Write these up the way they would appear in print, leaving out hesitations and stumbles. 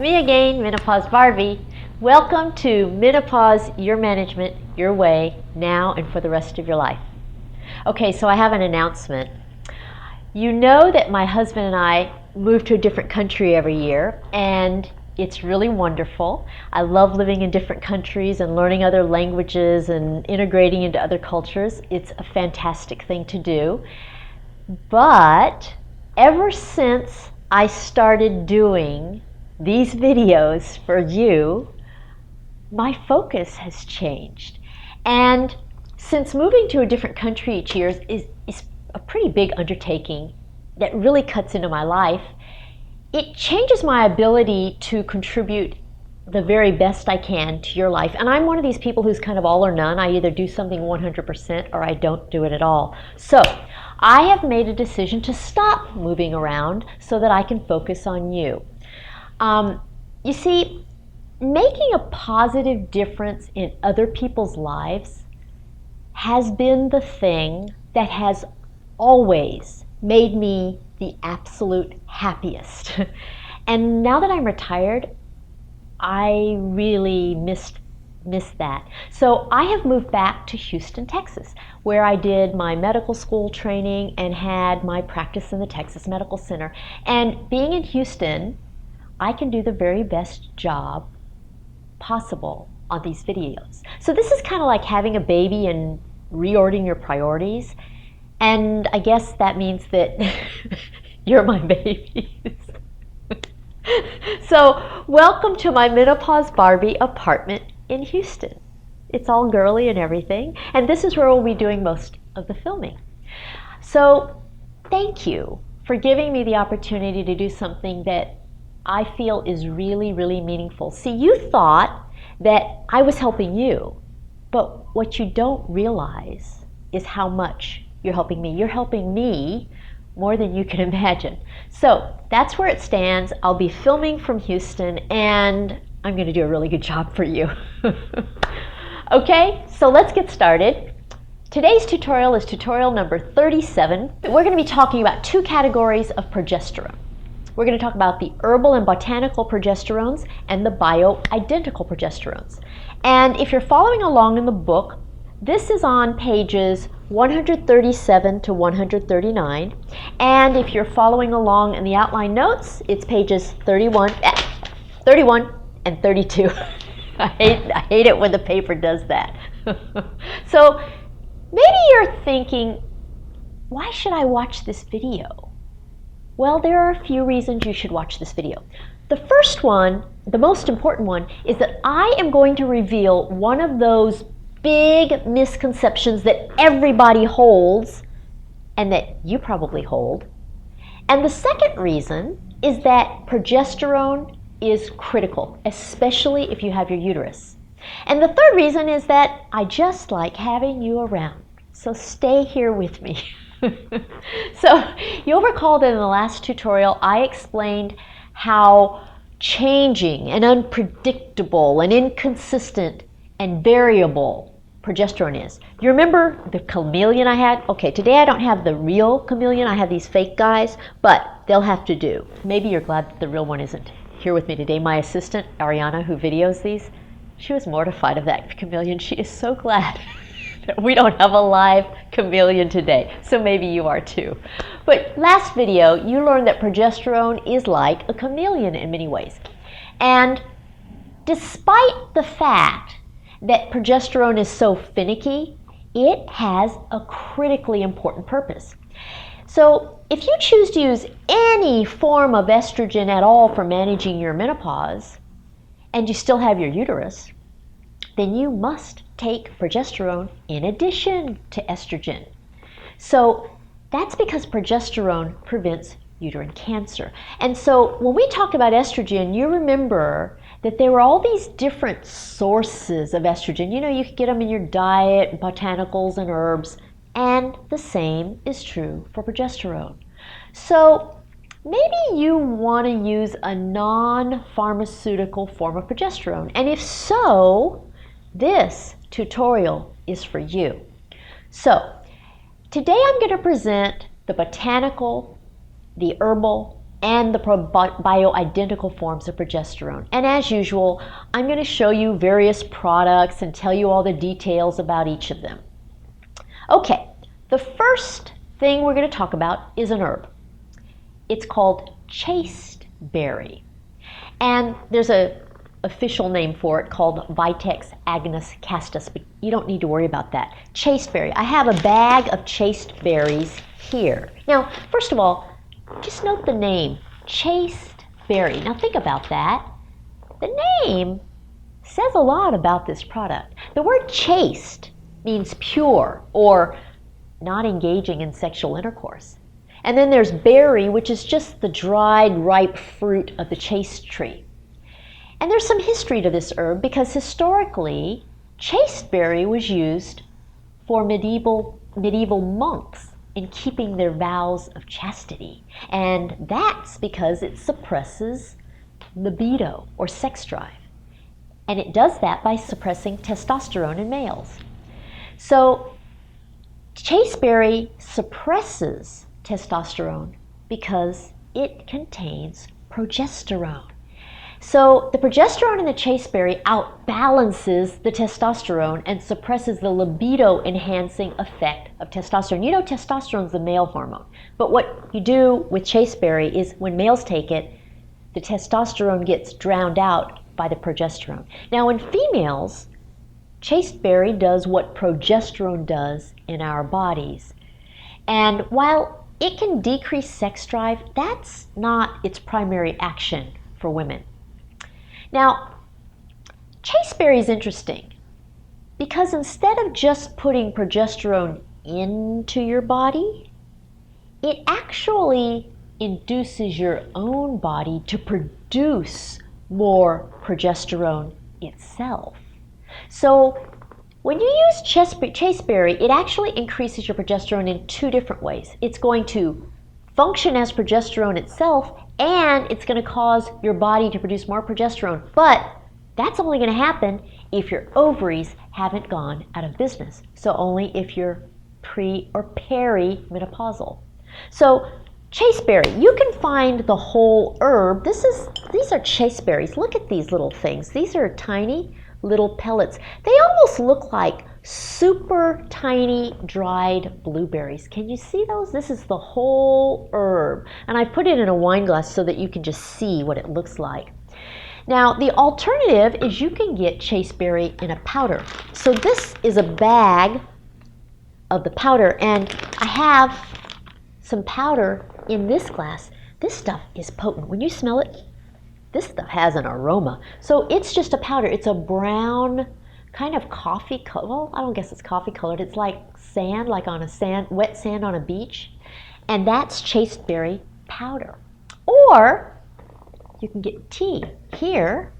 me again, Menopause Barbie. Welcome to Menopause, your management, your way, now and for the rest of your life. Okay, so I have an announcement. You know that my husband and I move to a different country every year, and it's really wonderful. I love living in different countries and learning other languages and integrating into other cultures. It's a fantastic thing to do. But ever since I started doing these videos for you, my focus has changed. And since moving to a different country each year is a pretty big undertaking that really cuts into my life, it changes my ability to contribute the very best I can to your life. And I'm one of these people who's kind of all or none. I either do something 100% or I don't do it at all. So I have made a decision to stop moving around so that I can focus on you. You see, making a positive difference in other people's lives has been the thing that has always made me the absolute happiest. And now that I'm retired, I really miss that. So I have moved back to Houston, Texas, where I did my medical school training and had my practice in the Texas Medical Center. And being in Houston, I can do the very best job possible on these videos. So this is kind of like having a baby and reordering your priorities. And I guess that means that you're my babies. So welcome to my Menopause Barbie apartment in Houston. It's all girly and everything. And this is where we'll be doing most of the filming. So thank you for giving me the opportunity to do something that I feel is really, really meaningful. See, you thought that I was helping you, but what you don't realize is how much you're helping me. You're helping me more than you can imagine. So that's where it stands. I'll be filming from Houston, and I'm going to do a really good job for you. Okay, so let's get started. Today's tutorial is tutorial number 37. We're going to be talking about two categories of progesterone. We're going to talk about the herbal and botanical progesterones and the bioidentical progesterones. And if you're following along in the book, this is on pages 137 to 139. And if you're following along in the outline notes, it's pages 31 and 32. I hate it when the paper does that. So maybe you're thinking, why should I watch this video? Well, there are a few reasons you should watch this video. The first one, the most important one, is that I am going to reveal one of those big misconceptions that everybody holds and that you probably hold. And the second reason is that progesterone is critical, especially if you have your uterus. And the third reason is that I just like having you around. So stay here with me. So you'll recall that in the last tutorial I explained how changing and unpredictable and inconsistent and variable progesterone is. You remember the chameleon I had? Okay, today I don't have the real chameleon, I have these fake guys, but they'll have to do. Maybe you're glad that the real one isn't here with me today. My assistant, Ariana, who videos these, she was mortified of that chameleon. She is so glad that we don't have a live chameleon today, so maybe you are too. But last video, you learned that progesterone is like a chameleon in many ways. And despite the fact that progesterone is so finicky, it has a critically important purpose. So if you choose to use any form of estrogen at all for managing your menopause, and you still have your uterus, then you must take progesterone in addition to estrogen. So that's because progesterone prevents uterine cancer. And so when we talk about estrogen, you remember that there were all these different sources of estrogen. You know, you could get them in your diet, botanicals, and herbs, and the same is true for progesterone. So maybe you want to use a non-pharmaceutical form of progesterone, and if so, this tutorial is for you. So today I'm going to present the botanical, the herbal, and the bioidentical forms of progesterone. And as usual, I'm going to show you various products and tell you all the details about each of them. Okay, the first thing we're going to talk about is an herb. It's called chasteberry. And there's an official name for it called Vitex agnus castus, but you don't need to worry about that. Chasteberry. I have a bag of chasteberries here. Now, first of all, just note the name, chasteberry. Now think about that. The name says a lot about this product. The word chaste means pure or not engaging in sexual intercourse. And then there's berry, which is just the dried, ripe fruit of the chaste tree. And there's some history to this herb because historically, chasteberry was used for medieval monks in keeping their vows of chastity. And that's because it suppresses libido or sex drive. And it does that by suppressing testosterone in males. So chasteberry suppresses testosterone because it contains progesterone. So the progesterone in the chasteberry outbalances the testosterone and suppresses the libido-enhancing effect of testosterone. You know testosterone is the male hormone, but what you do with chasteberry is when males take it, the testosterone gets drowned out by the progesterone. Now in females, chasteberry does what progesterone does in our bodies. And while it can decrease sex drive, that's not its primary action for women. Now, chasteberry is interesting because instead of just putting progesterone into your body, it actually induces your own body to produce more progesterone itself. So when you use chasteberry, it actually increases your progesterone in two different ways. It's going to function as progesterone itself, and it's going to cause your body to produce more progesterone. But that's only going to happen if your ovaries haven't gone out of business. So only if you're pre or perimenopausal. So chasteberry, you can find the whole herb. These are chasteberries. Look at these little things. These are tiny little pellets. They almost look like super tiny dried blueberries. Can you see those? This is the whole herb. And I put it in a wine glass so that you can just see what it looks like. Now, the alternative is you can get chasteberry in a powder. So this is a bag of the powder, and I have some powder in this glass. This stuff is potent. When you smell it, this stuff has an aroma. So it's just a powder. It's a brown, kind of coffee color. Well, I don't guess it's coffee colored. It's like sand, like on a wet sand on a beach. And that's chasteberry powder. Or you can get tea. Here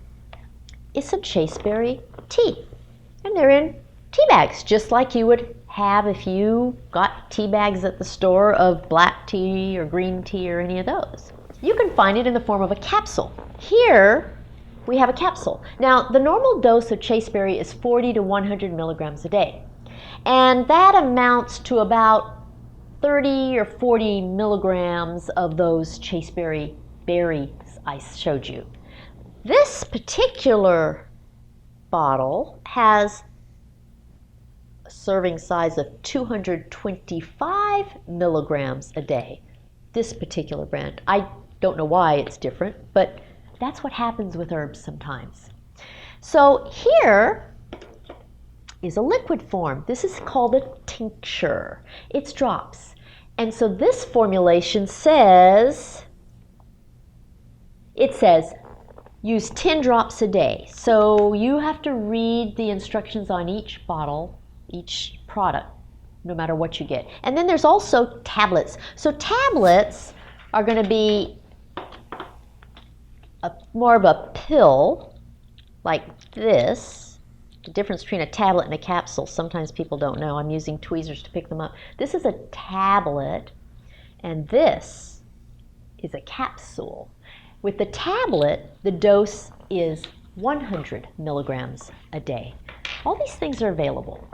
is some chasteberry tea. And they're in tea bags, just like you would have if you got tea bags at the store of black tea or green tea or any of those. You can find it in the form of a capsule. Here we have a capsule. Now, the normal dose of chasteberry is 40 to 100 milligrams a day. And that amounts to about 30 or 40 milligrams of those chasteberry berries I showed you. This particular bottle has a serving size of 225 milligrams a day. This particular brand. I don't know why it's different, but that's what happens with herbs sometimes. So here is a liquid form. This is called a tincture. It's drops. And so this formulation says, use 10 drops a day. So you have to read the instructions on each bottle, each product, no matter what you get. And then there's also tablets. So tablets are going to be more of a pill like this. The difference between a tablet and a capsule, sometimes people don't know. I'm using tweezers to pick them up. This is a tablet, and this is a capsule. With the tablet, the dose is 100 milligrams a day. All these things are available.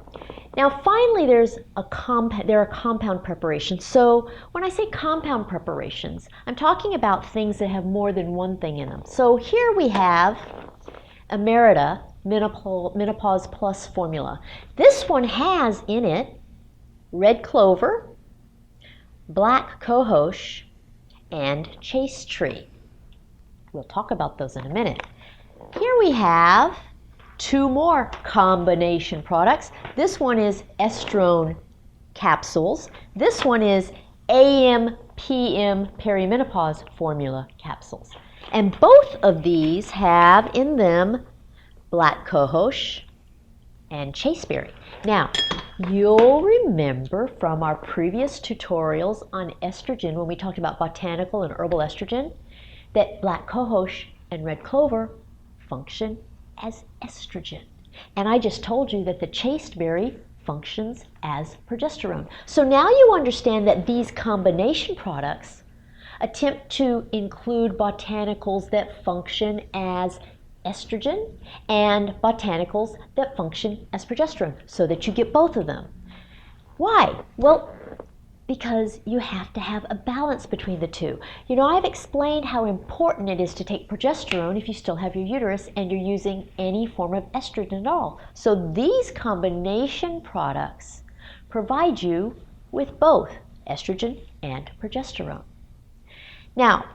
Now finally there are compound preparations. So when I say compound preparations, I'm talking about things that have more than one thing in them. So here we have Emerita Menopause Plus formula. This one has in it red clover, black cohosh, and chaste tree. We'll talk about those in a minute. Here we have two more combination products. This one is estrone capsules. This one is AM/PM perimenopause formula capsules. And both of these have in them black cohosh and chasteberry. Now, you'll remember from our previous tutorials on estrogen when we talked about botanical and herbal estrogen that black cohosh and red clover function as estrogen. And I just told you that the chasteberry functions as progesterone. So now you understand that these combination products attempt to include botanicals that function as estrogen and botanicals that function as progesterone so that you get both of them. Why? Well, because you have to have a balance between the two. You know, I've explained how important it is to take progesterone if you still have your uterus and you're using any form of estrogen at all. So these combination products provide you with both estrogen and progesterone. Now,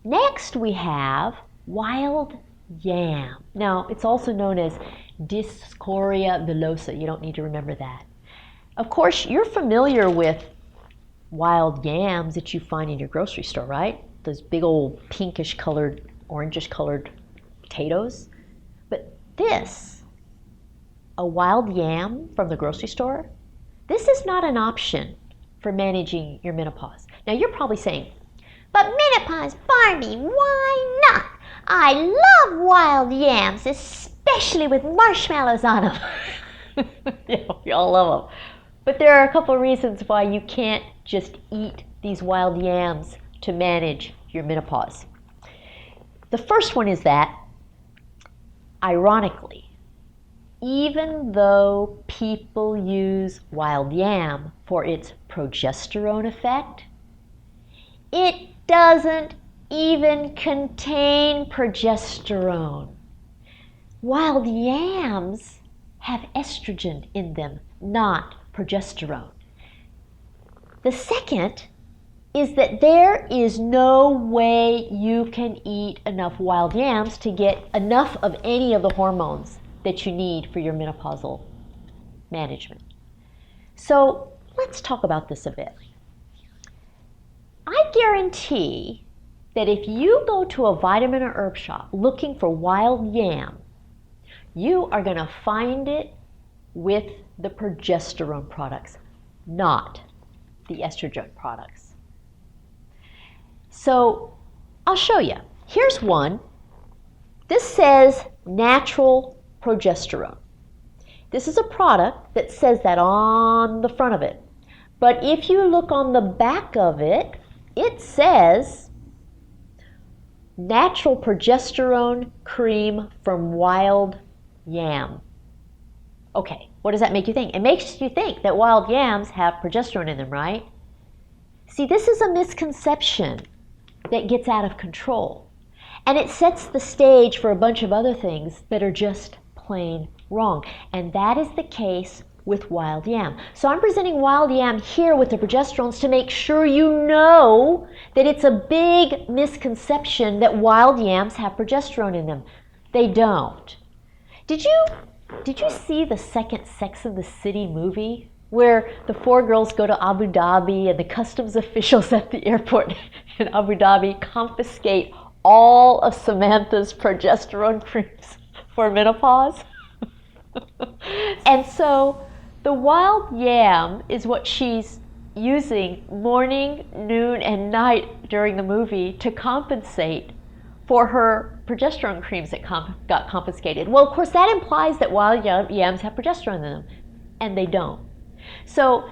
next we have Wild Yam. Now, it's also known as Discoria villosa. You don't need to remember that. Of course, you're familiar with wild yams that you find in your grocery store, right? Those big old pinkish colored, orangish colored potatoes. But this, a wild yam from the grocery store, this is not an option for managing your menopause. Now, you're probably saying, but menopause, Barbie, why not? I love wild yams, especially with marshmallows on them. Yeah, we all love them. But there are a couple of reasons why you can't just eat these wild yams to manage your menopause. The first one is that, ironically, even though people use wild yam for its progesterone effect, it doesn't even contain progesterone. Wild yams have estrogen in them, not progesterone. The second is that there is no way you can eat enough wild yams to get enough of any of the hormones that you need for your menopausal management. So let's talk about this a bit. I guarantee that if you go to a vitamin or herb shop looking for wild yam, you are going to find it with the progesterone products, not the estrogen products. So I'll show you. Here's one. This says natural progesterone. This is a product that says that on the front of it. But if you look on the back of it, it says natural progesterone cream from wild yam. Okay, what does that make you think? It makes you think that wild yams have progesterone in them, right? See, this is a misconception that gets out of control. And it sets the stage for a bunch of other things that are just plain wrong. And that is the case with wild yam. So I'm presenting wild yam here with the progesterones to make sure you know that it's a big misconception that wild yams have progesterone in them. They don't. Did you see the second Sex and the City movie where the four girls go to Abu Dhabi and the customs officials at the airport in Abu Dhabi confiscate all of Samantha's progesterone creams for menopause? And so the wild yam is what she's using morning, noon, and night during the movie to compensate for her progesterone creams that got confiscated. Well, of course, that implies that wild yams have progesterone in them, and they don't. So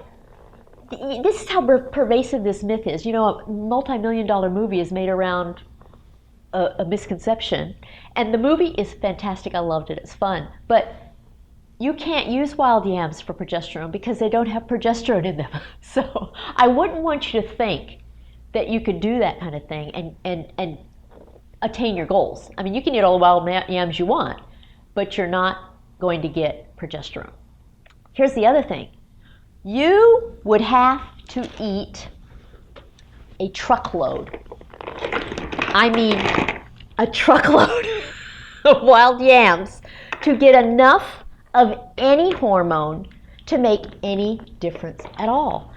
this is how pervasive this myth is. You know, a multi-million-dollar movie is made around a misconception, and the movie is fantastic. I loved it. It's fun. But you can't use wild yams for progesterone because they don't have progesterone in them. So I wouldn't want you to think that you could do that kind of thing and attain your goals. I mean, you can eat all the wild yams you want, but you're not going to get progesterone. Here's the other thing. You would have to eat a truckload. I mean, a truckload of wild yams to get enough of any hormone to make any difference at all.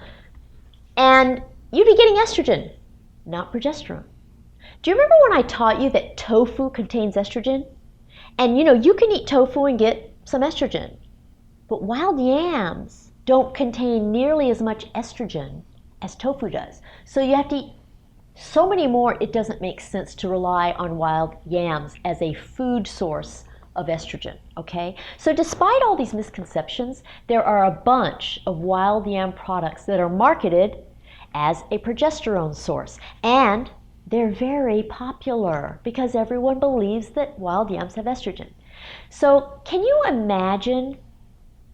And you'd be getting estrogen, not progesterone. Do you remember when I taught you that tofu contains estrogen? And you can eat tofu and get some estrogen. But wild yams don't contain nearly as much estrogen as tofu does. So you have to eat so many more, it doesn't make sense to rely on wild yams as a food source of estrogen, okay? So despite all these misconceptions, there are a bunch of wild yam products that are marketed as a progesterone source. And they're very popular because everyone believes that wild yams have estrogen. So can you imagine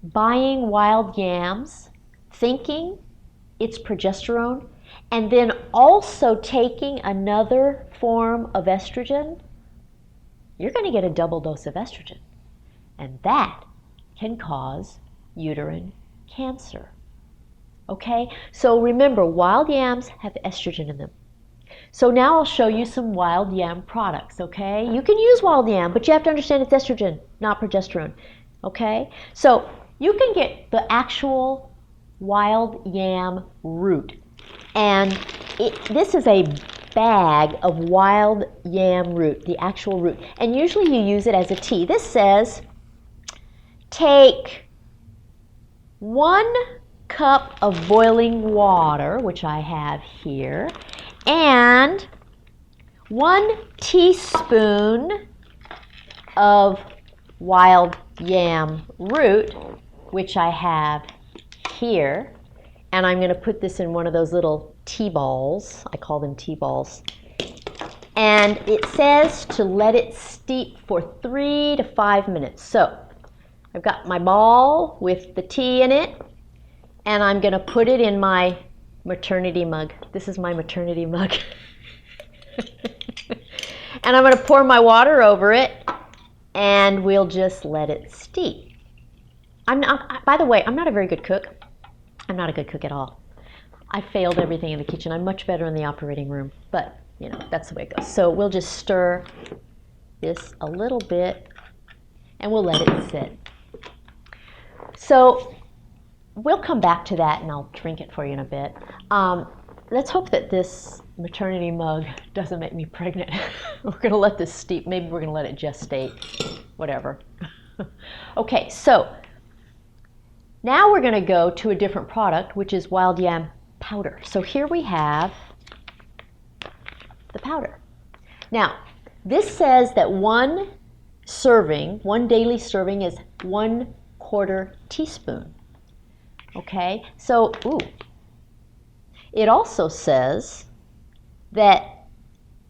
buying wild yams, thinking it's progesterone, and then also taking another form of estrogen? You're going to get a double dose of estrogen. And that can cause uterine cancer. Okay? So remember, wild yams have estrogen in them. So now I'll show you some wild yam products, okay? You can use wild yam, but you have to understand it's estrogen, not progesterone, okay? So you can get the actual wild yam root. And this is a bag of wild yam root, the actual root. And usually you use it as a tea. This says, take 1 cup of boiling water, which I have here, and 1 teaspoon of wild yam root, which I have here. And I'm going to put this in one of those little tea balls. I call them tea balls. And it says to let it steep for 3 to 5 minutes. So I've got my ball with the tea in it, and I'm going to put it in my maternity mug. This is my maternity mug. And I'm going to pour my water over it, and we'll just let it steep. By the way, I'm not a very good cook. I'm not a good cook at all. I failed everything in the kitchen. I'm much better in the operating room, but that's the way it goes. So we'll just stir this a little bit, and we'll let it sit. So we'll come back to that, and I'll drink it for you in a bit. Let's hope that this maternity mug doesn't make me pregnant. We're going to let this steep. Maybe we're going to let it gestate, whatever. Okay, so now we're going to go to a different product, which is wild yam powder. So here we have the powder. Now, this says that 1 daily serving is 1/4 teaspoon. Okay, so, it also says that,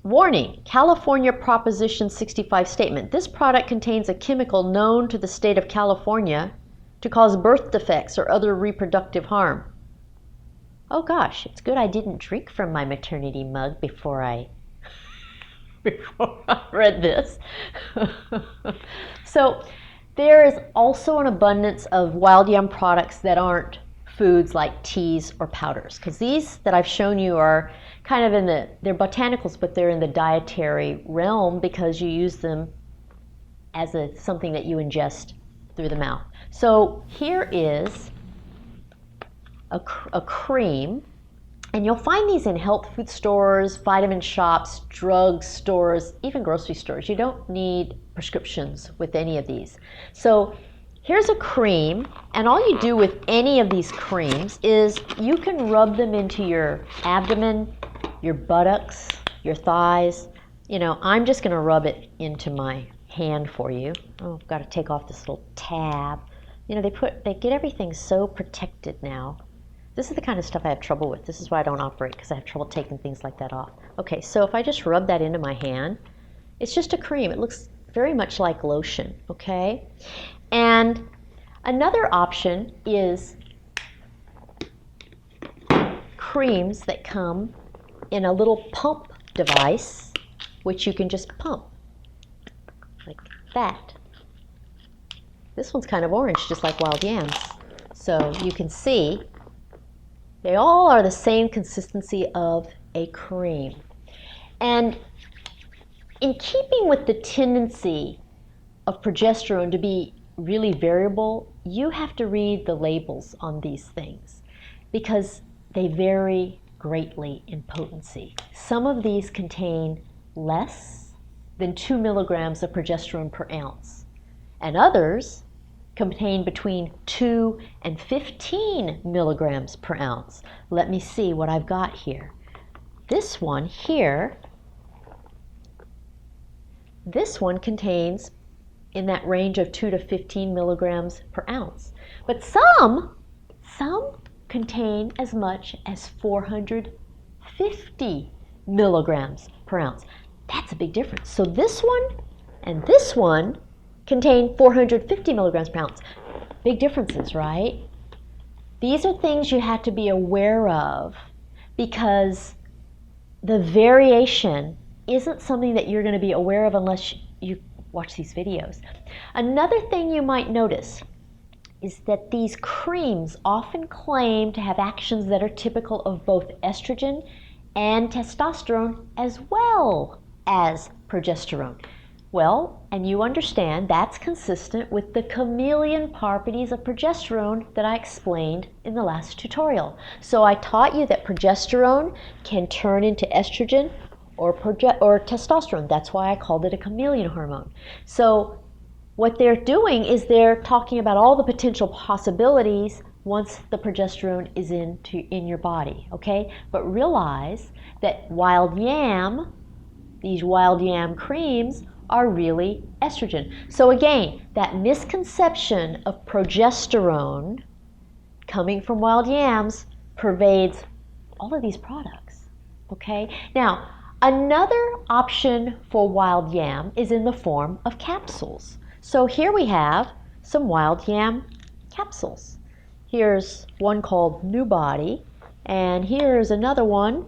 warning, California Proposition 65 statement. This product contains a chemical known to the state of California to cause birth defects or other reproductive harm. Oh gosh, it's good I didn't drink from my maternity mug before I read this. So there is also an abundance of wild yam products that aren't foods like teas or powders, because these that I've shown you are kind of they're botanicals, but they're in the dietary realm because you use them as something that you ingest through the mouth. So here is a cream, and you'll find these in health food stores, vitamin shops, drug stores, even grocery stores. You don't need prescriptions with any of these. So here's a cream, and all you do with any of these creams is you can rub them into your abdomen, your buttocks, your thighs. I'm just going to rub it into my hand for you. Oh, I've got to take off this little tab. They get everything so protected now. This is the kind of stuff I have trouble with. This is why I don't operate, because I have trouble taking things like that off. Okay, so if I just rub that into my hand, it's just a cream. It looks very much like lotion, okay? And Another option is creams that come in a little pump device, which you can just pump like that. This one's kind of orange, just like wild yams. So you can see they all are the same consistency of a cream. And in keeping with the tendency of progesterone to be really variable, you have to read the labels on these things because they vary greatly in potency. Some of these contain less than 2 milligrams of progesterone per ounce, and others contain between 2 and 15 milligrams per ounce. Let me see what I've got here. This one here, this one contains in that range of 2 to 15 milligrams per ounce. But some contain as much as 450 milligrams per ounce. That's a big difference. So this one and this one contain 450 milligrams per ounce. Big differences, right? These are things you have to be aware of because the variation isn't something that you're going to be aware of unless you watch these videos. Another thing you might notice is that these creams often claim to have actions that are typical of both estrogen and testosterone as well as progesterone. Well, and you understand that's consistent with the chameleon properties of progesterone that I explained in the last tutorial. So I taught you that progesterone can turn into estrogen or testosterone. That's why I called it a chameleon hormone. So what they're doing is they're talking about all the potential possibilities once the progesterone is in your body, okay? But realize that these wild yam creams are really estrogen. So again, that misconception of progesterone coming from wild yams pervades all of these products, okay? Now, another option for wild yam is in the form of capsules. So here we have some wild yam capsules. Here's one called New Body, and here's another one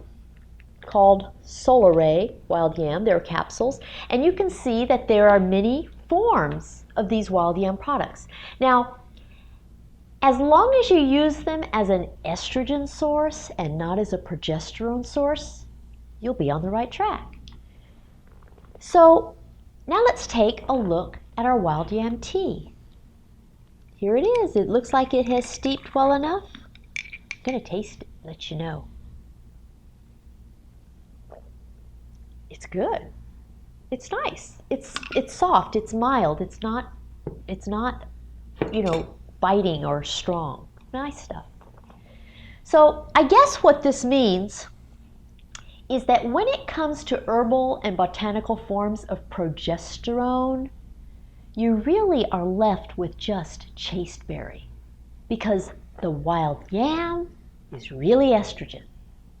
called Solar Ray Wild Yam. They're capsules, and you can see that there are many forms of these wild yam products. Now, as long as you use them as an estrogen source and not as a progesterone source, you'll be on the right track. So now let's take a look at our wild yam tea. Here it is. It looks like it has steeped well enough. I'm going to taste it, let you know. It's good. It's nice. It's soft. It's mild. It's not biting or strong. Nice stuff. So I guess what this means is that when it comes to herbal and botanical forms of progesterone, you really are left with just chasteberry because the wild yam is really estrogen.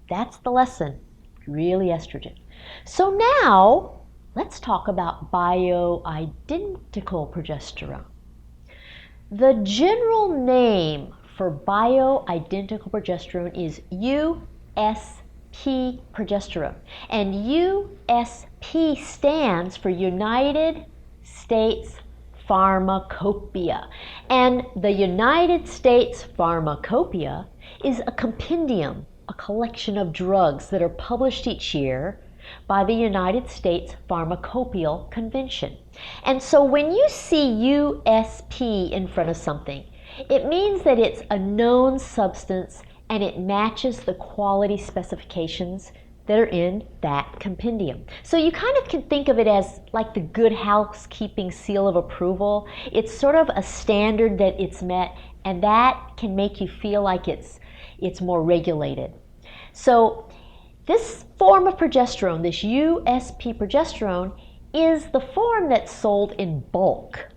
That's the lesson, really estrogen. So now, let's talk about bioidentical progesterone. The general name for bioidentical progesterone is USP progesterone. And USP stands for United States Pharmacopoeia. And the United States Pharmacopoeia is a compendium, a collection of drugs that are published each year by the United States Pharmacopoeial Convention. And so when you see USP in front of something, it means that it's a known substance and it matches the quality specifications that are in that compendium. So you kind of can think of it as like the good housekeeping seal of approval. It's sort of a standard that it's met, and that can make you feel like it's more regulated. So this form of progesterone, this USP progesterone, is the form that's sold in bulk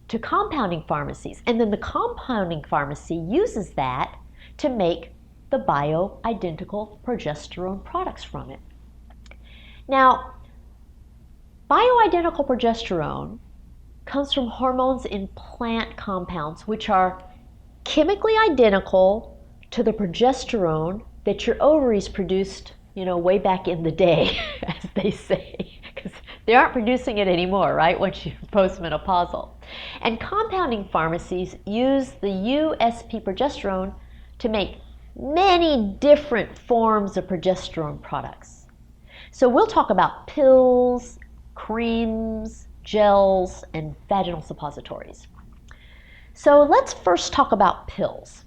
to compounding pharmacies. And then the compounding pharmacy uses that to make the bioidentical progesterone products from it. Now, bioidentical progesterone comes from hormones in plant compounds, which are chemically identical to the progesterone that your ovaries produced, way back in the day, as they say, because they aren't producing it anymore, right, once you're postmenopausal. And compounding pharmacies use the USP progesterone to make many different forms of progesterone products. So we'll talk about pills, creams, gels, and vaginal suppositories. So let's first talk about pills.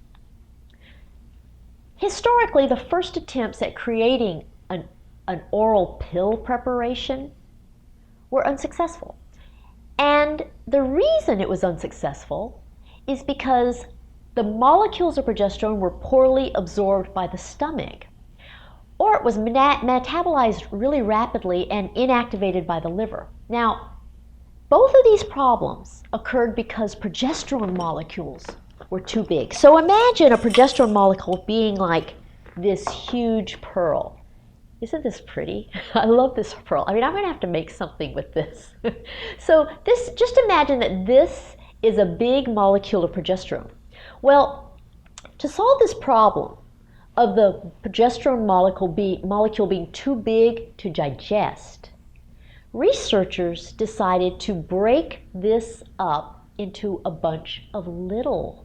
Historically, the first attempts at creating an oral pill preparation were unsuccessful. And the reason it was unsuccessful is because the molecules of progesterone were poorly absorbed by the stomach, or it was metabolized really rapidly and inactivated by the liver. Now, both of these problems occurred because progesterone molecules were too big. So imagine a progesterone molecule being like this huge pearl. Isn't this pretty? I love this pearl. I'm going to have to make something with this. So just imagine that this is a big molecule of progesterone. Well, to solve this problem of the progesterone molecule being too big to digest, researchers decided to break this up into a bunch of little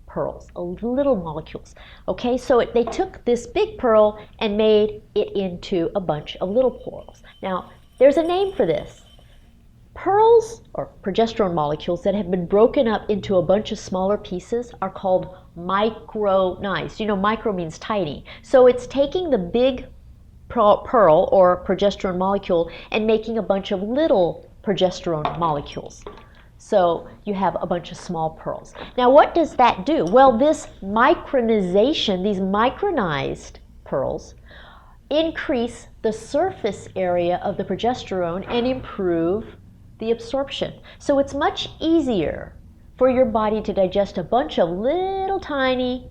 pearls, little molecules. Okay, so they took this big pearl and made it into a bunch of little pearls. Now, there's a name for this. Pearls, or progesterone molecules that have been broken up into a bunch of smaller pieces, are called micronized. Micro means tiny. So it's taking the big pearl or progesterone molecule and making a bunch of little progesterone molecules. So you have a bunch of small pearls. Now what does that do? Well, this micronization, these micronized pearls, increase the surface area of the progesterone and improve the absorption. So it's much easier for your body to digest a bunch of little tiny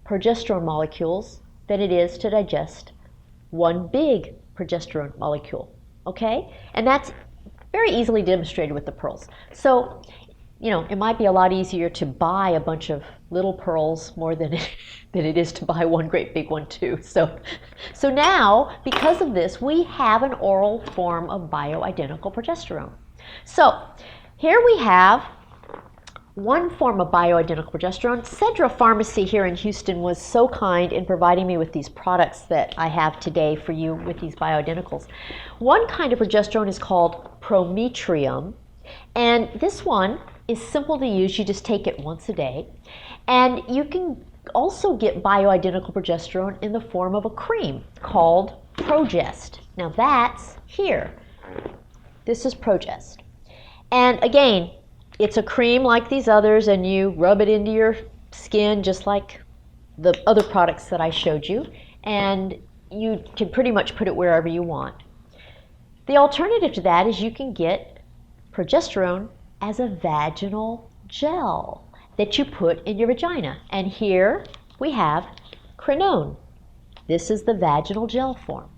progesterone molecules than it is to digest one big progesterone molecule, okay? And that's very easily demonstrated with the pearls. So, it might be a lot easier to buy a bunch of little pearls more than it is to buy one great big one too. So now, because of this, we have an oral form of bioidentical progesterone. So here we have one form of bioidentical progesterone. Centra Pharmacy here in Houston was so kind in providing me with these products that I have today for you with these bioidenticals. One kind of progesterone is called Prometrium, and this one is simple to use. You just take it once a day, and you can also get bioidentical progesterone in the form of a cream called Progest. Now that's here. This is Progest. And again, it's a cream like these others, and you rub it into your skin just like the other products that I showed you, and you can pretty much put it wherever you want. The alternative to that is you can get progesterone as a vaginal gel that you put in your vagina. And here we have Crenone. This is the vaginal gel form.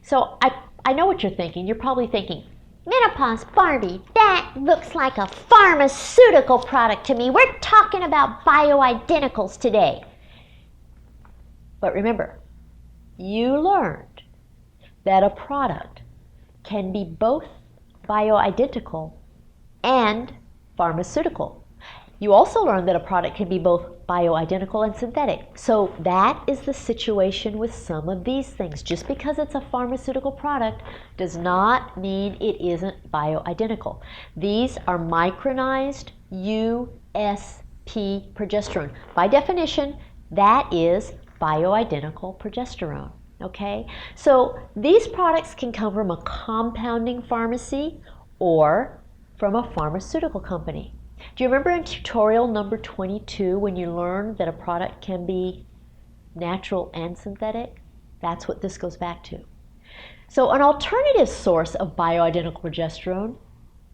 So I know what you're thinking. You're probably thinking, Menopause Barbie, that looks like a pharmaceutical product to me. We're talking about bioidenticals today. But remember, you learned that a product can be both bioidentical and pharmaceutical. You also learned that a product can be both bioidentical and synthetic. So that is the situation with some of these things. Just because it's a pharmaceutical product does not mean it isn't bioidentical. These are micronized USP progesterone. By definition, that is bioidentical progesterone. Okay? So these products can come from a compounding pharmacy or from a pharmaceutical company. Do you remember in tutorial number 22 when you learned that a product can be natural and synthetic? That's what this goes back to. So an alternative source of bioidentical progesterone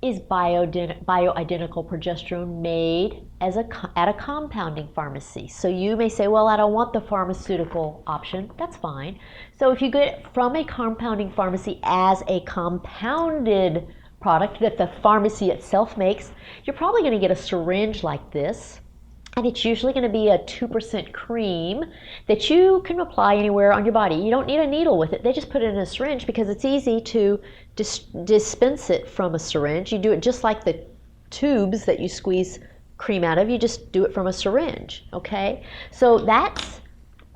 is bioidentical progesterone made at a compounding pharmacy. So you may say, well, I don't want the pharmaceutical option. That's fine. So if you get it from a compounding pharmacy as a compounded product that the pharmacy itself makes, you're probably going to get a syringe like this. And it's usually going to be a 2% cream that you can apply anywhere on your body. You don't need a needle with it. They just put it in a syringe because it's easy to dispense it from a syringe. You do it just like the tubes that you squeeze cream out of. You just do it from a syringe, okay? So that's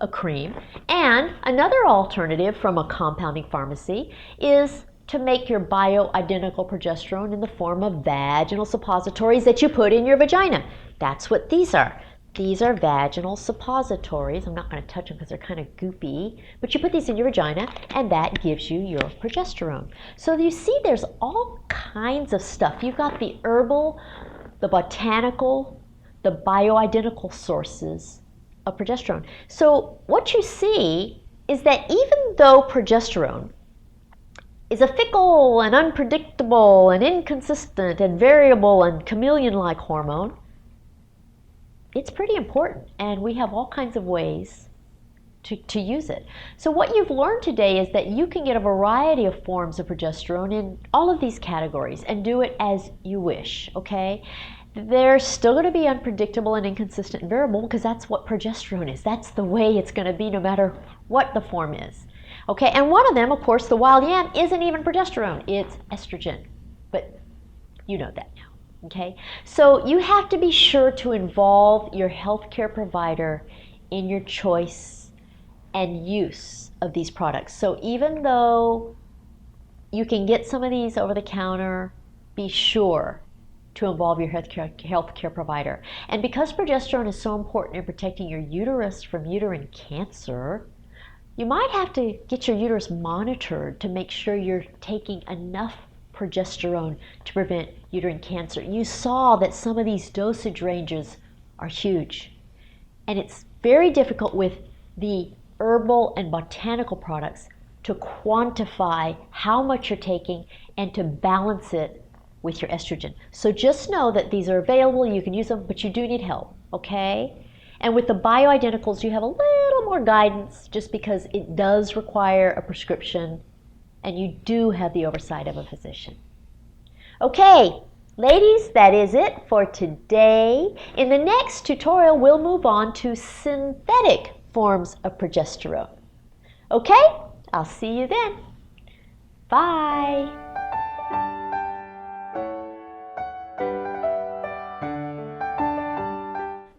a cream. And another alternative from a compounding pharmacy is to make your bioidentical progesterone in the form of vaginal suppositories that you put in your vagina. That's what these are. These are vaginal suppositories. I'm not going to touch them because they're kind of goopy, but you put these in your vagina and that gives you your progesterone. So you see there's all kinds of stuff. You've got the herbal, the botanical, the bioidentical sources of progesterone. So what you see is that even though progesterone is a fickle and unpredictable and inconsistent and variable and chameleon-like hormone, it's pretty important, and we have all kinds of ways to use it. So what you've learned today is that you can get a variety of forms of progesterone in all of these categories and do it as you wish, okay? They're still going to be unpredictable and inconsistent and variable because that's what progesterone is. That's the way it's going to be no matter what the form is. Okay, and one of them, of course, the wild yam, isn't even progesterone. It's estrogen, but you know that now. Okay, so you have to be sure to involve your healthcare provider in your choice and use of these products. So even though you can get some of these over the counter, be sure to involve your healthcare provider. And because progesterone is so important in protecting your uterus from uterine cancer, you might have to get your uterus monitored to make sure you're taking enough progesterone to prevent uterine cancer. You saw that some of these dosage ranges are huge. And it's very difficult with the herbal and botanical products to quantify how much you're taking and to balance it with your estrogen. So just know that these are available, you can use them, but you do need help, okay? And with the bioidenticals, you have a little more guidance just because it does require a prescription and you do have the oversight of a physician. Okay, ladies, that is it for today. In the next tutorial, we'll move on to synthetic forms of progesterone. Okay, I'll see you then. Bye.